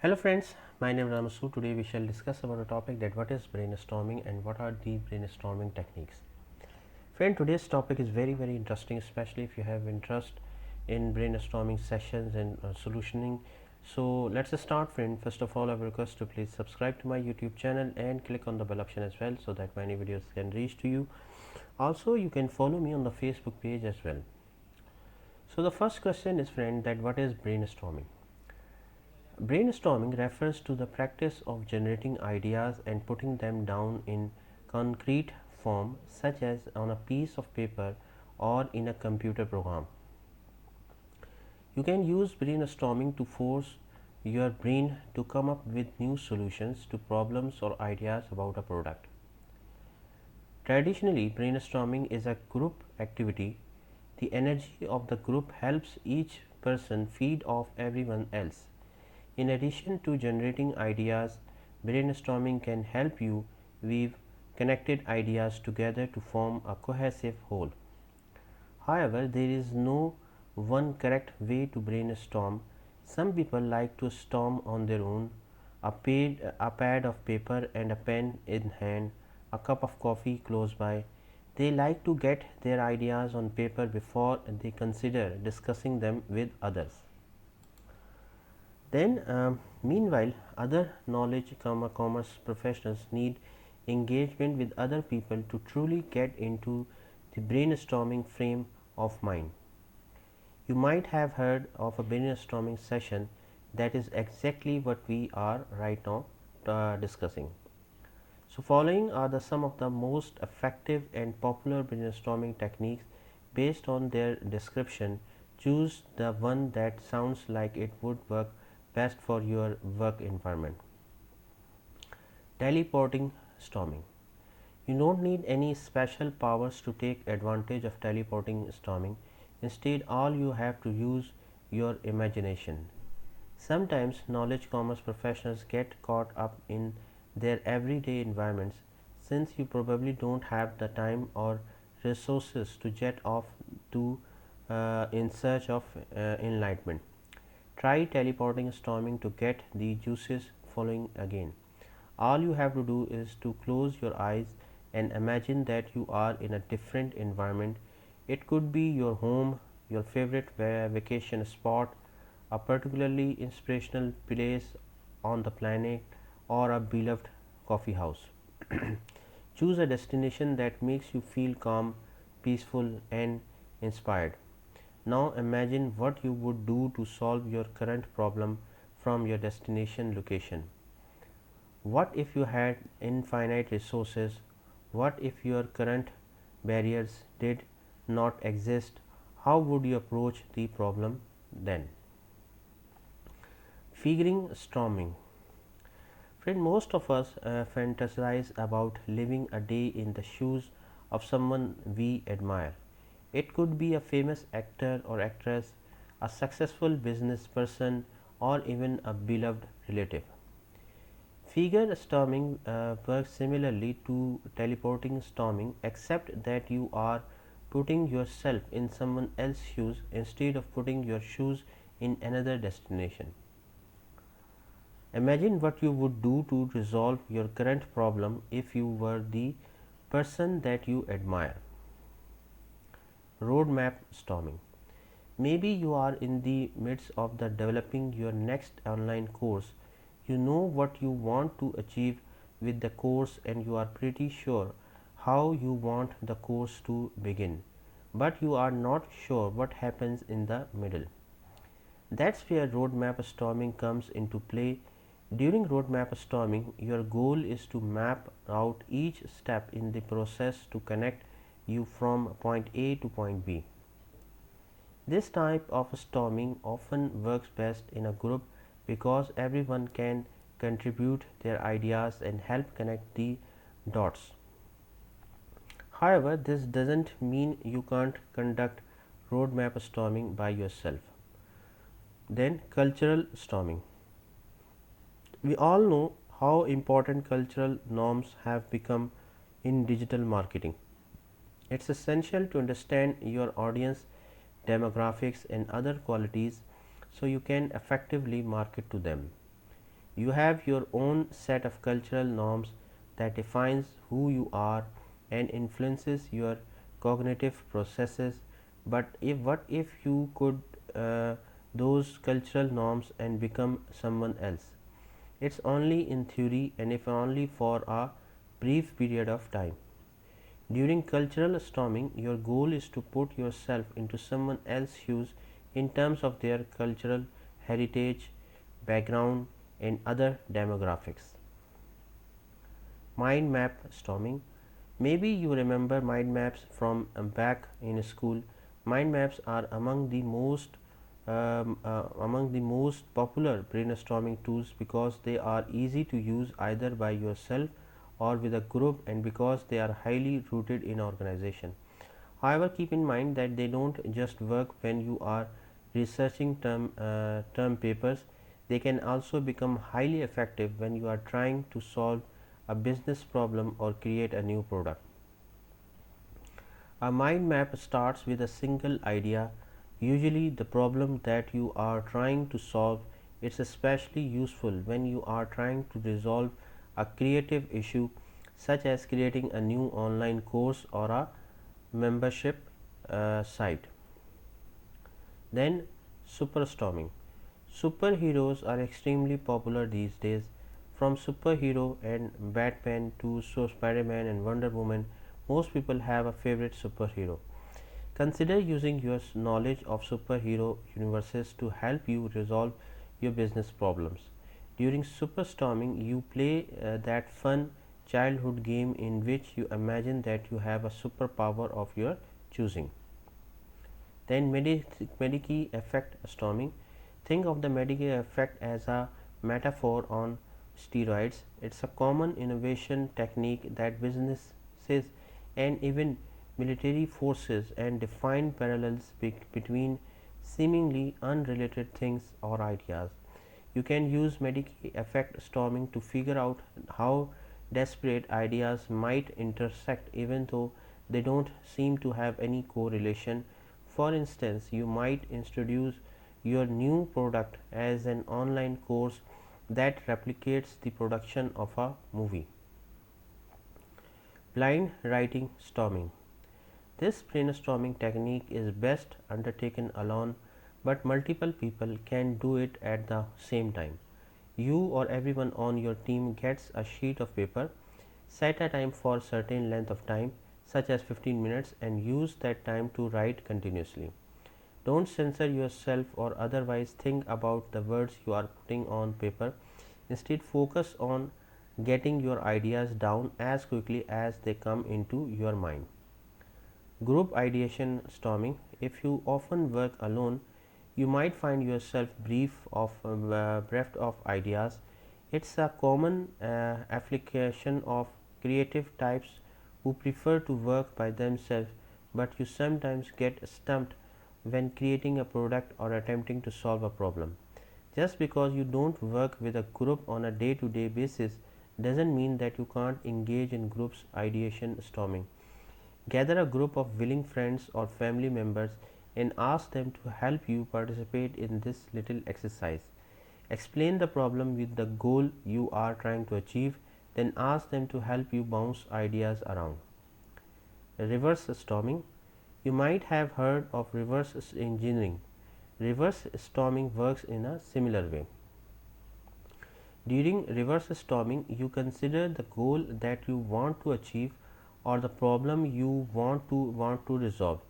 Hello friends, my name is Ramasu. Today we shall discuss about a topic that what is brainstorming and what are the brainstorming techniques. Friend, today's topic is very interesting, especially if you have interest in brainstorming sessions and solutioning. So let's start, friend. First of all, I will request to please subscribe to my YouTube channel and click on the bell option as well, so that my videos can reach to you. Also, you can follow me on the Facebook page as well. So the first question is, friend, that what is brainstorming? Brainstorming refers to the practice of generating ideas and putting them down in concrete form, such as on a piece of paper or in a computer program. You can use brainstorming to force your brain to come up with new solutions to problems or ideas about a product. Traditionally, brainstorming is a group activity. The energy of the group helps each person feed off everyone else. In addition to generating ideas, brainstorming can help you weave connected ideas together to form a cohesive whole. However, there is no one correct way to brainstorm. Some people like to storm on their own, a pad of paper and a pen in hand, a cup of coffee close by. They like to get their ideas on paper before they consider discussing them with others. Then, meanwhile, other knowledge commerce professionals need engagement with other people to truly get into the brainstorming frame of mind. You might have heard of a brainstorming session. That is exactly what we are right now discussing. So, following are some of the most effective and popular brainstorming techniques. Based on their description, choose the one that sounds like it would work best for your work environment. Teleporting storming. You don't need any special powers to take advantage of teleporting storming. Instead, all you have to use your imagination. Sometimes knowledge commerce professionals get caught up in their everyday environments, since you probably don't have the time or resources to jet off to in search of enlightenment. Try teleporting storming to get the juices flowing again. All you have to do is to close your eyes and imagine that you are in a different environment. It could be your home, your favorite vacation spot, a particularly inspirational place on the planet, or a beloved coffee house. Choose a destination that makes you feel calm, peaceful, and inspired. Now imagine what you would do to solve your current problem from your destination location. What if you had infinite resources? What if your current barriers did not exist? How would you approach the problem then? Figuring storming. Friend, most of us fantasize about living a day in the shoes of someone we admire. It could be a famous actor or actress, a successful business person, or even a beloved relative. Figure storming works similarly to teleporting storming, except that you are putting yourself in someone else's shoes instead of putting your shoes in another destination. Imagine what you would do to resolve your current problem if you were the person that you admire. Roadmap storming. Maybe you are in the midst of the developing your next online course. You know what you want to achieve with the course and you are pretty sure how you want the course to begin, but you are not sure what happens in the middle. That's where roadmap storming comes into play. During roadmap storming, your goal is to map out each step in the process to connect you from point A to point B. This type of storming often works best in a group because everyone can contribute their ideas and help connect the dots. However, this doesn't mean you can't conduct roadmap storming by yourself. Then, cultural storming. We all know how important cultural norms have become in digital marketing. It's essential to understand your audience demographics and other qualities so you can effectively market to them. You have your own set of cultural norms that defines who you are and influences your cognitive processes. But what if you could those cultural norms and become someone else? It's only in theory, and if only for a brief period of time. During cultural storming, your goal is to put yourself into someone else's shoes in terms of their cultural heritage, background, and other demographics. Mind map storming. Maybe you remember mind maps from back in school. Mind maps are among the most popular brainstorming tools because they are easy to use either by yourself or with a group, and because they are highly rooted in organization. However, keep in mind that they don't just work when you are researching term papers. They can also become highly effective when you are trying to solve a business problem or create a new product. A mind map starts with a single idea, usually the problem that you are trying to solve. It's especially useful when you are trying to resolve a creative issue, such as creating a new online course or a membership site. Then, superstorming. Superheroes are extremely popular these days. From superhero and Batman to Spider-Man and Wonder Woman, most people have a favorite superhero. Consider using your knowledge of superhero universes to help you resolve your business problems. During superstorming, you play that fun childhood game in which you imagine that you have a superpower of your choosing. Then Medici effect storming. Think of the Medici effect as a metaphor on steroids. It's a common innovation technique that businesses and even military forces and define parallels between seemingly unrelated things or ideas. You can use Medici effect storming to figure out how disparate ideas might intersect even though they don't seem to have any correlation. For instance, you might introduce your new product as an online course that replicates the production of a movie. Blind writing storming. This brainstorming technique is best undertaken alone, but multiple people can do it at the same time. You or everyone on your team gets a sheet of paper, set a time for a certain length of time, such as 15 minutes, and use that time to write continuously. Don't censor yourself or otherwise think about the words you are putting on paper. Instead, focus on getting your ideas down as quickly as they come into your mind. Group ideation storming. If you often work alone, you might find yourself bereft of ideas. It's a common application of creative types who prefer to work by themselves, but you sometimes get stumped when creating a product or attempting to solve a problem. Just because you don't work with a group on a day-to-day basis doesn't mean that you can't engage in groups ideation storming. Gather a group of willing friends or family members and ask them to help you participate in this little exercise. Explain the problem with the goal you are trying to achieve, then ask them to help you bounce ideas around. Reverse storming. You might have heard of reverse engineering. Reverse storming works in a similar way. During reverse storming, you consider the goal that you want to achieve or the problem you want to resolve.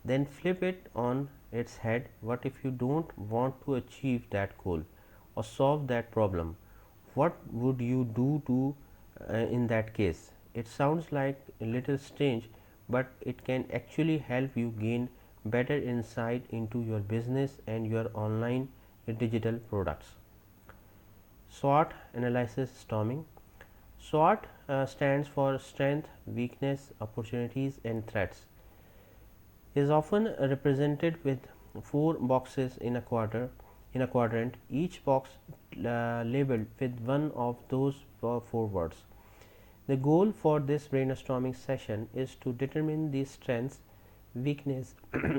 Then flip it on its head. What if you don't want to achieve that goal or solve that problem? What would you do in that case? It sounds like a little strange, but it can actually help you gain better insight into your business and your online digital products. SWOT analysis storming. SWOT stands for strength, weakness, opportunities, and threats. Is often represented with four boxes in a quadrant, each box labeled with one of those four words. The goal for this brainstorming session is to determine the strengths, weakness,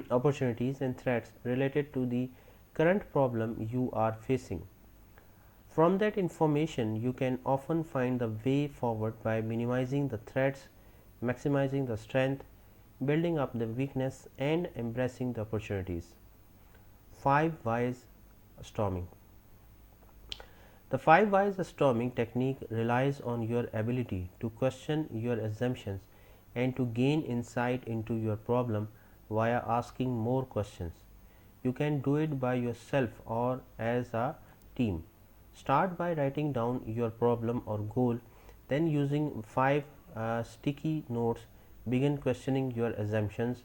opportunities, and threats related to the current problem you are facing. From that information, you can often find the way forward by minimizing the threats, maximizing the strength, building up the weakness, and embracing the opportunities. 5 whys storming. The 5 whys storming technique relies on your ability to question your assumptions and to gain insight into your problem via asking more questions. You can do it by yourself or as a team. Start by writing down your problem or goal, then using 5 sticky notes, begin questioning your assumptions.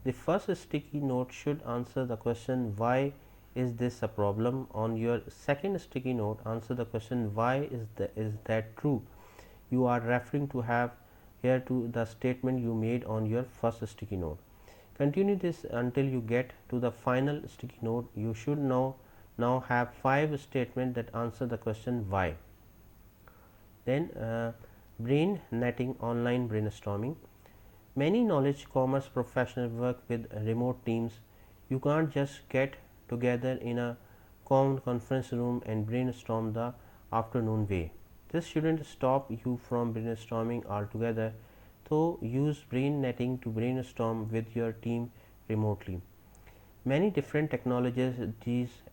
The first sticky note should answer the question, why is this a problem? On your second sticky note, answer the question, why is that true? You are referring to have here to the statement you made on your first sticky note. Continue this until you get to the final sticky note. You should now have 5 statements that answer the question why. Then brain netting online brainstorming. Many knowledge commerce professionals work with remote teams. You can't just get together in a common conference room and brainstorm the afternoon way. This shouldn't stop you from brainstorming altogether, so use brain netting to brainstorm with your team remotely. Many different technologies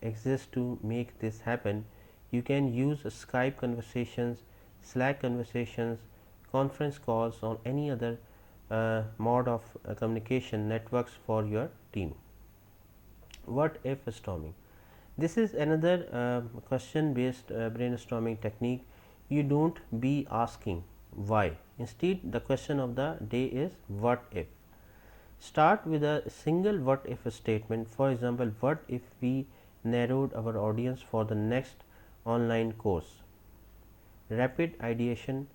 exist to make this happen. You can use Skype conversations, Slack conversations, conference calls, or any other mode of communication networks for your team. What if storming? This is another question based brainstorming technique. You don't be asking why. Instead, the question of the day is what if. Start with a single what if statement. For example, what if we narrowed our audience for the next online course? Rapid ideation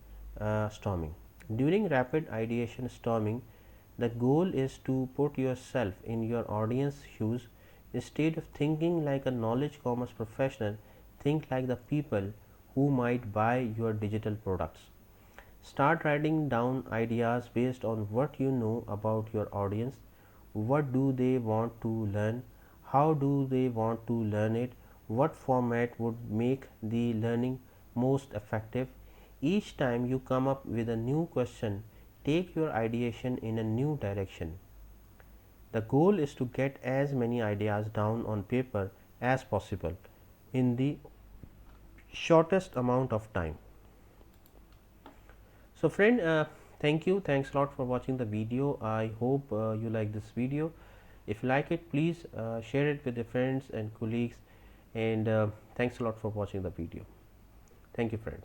storming. During rapid ideation storming, the goal is to put yourself in your audience shoes. Instead of thinking like a knowledge commerce professional, think like the people who might buy your digital products. Start writing down ideas based on what you know about your audience. What do they want to learn? How do they want to learn it? What format would make the learning most effective? Each time you come up with a new question, take your ideation in a new direction. The goal is to get as many ideas down on paper as possible in the shortest amount of time. So friend, thanks a lot for watching the video. I hope you like this video. If you like it, please share it with your friends and colleagues, and thanks a lot for watching the video. Thank you friends.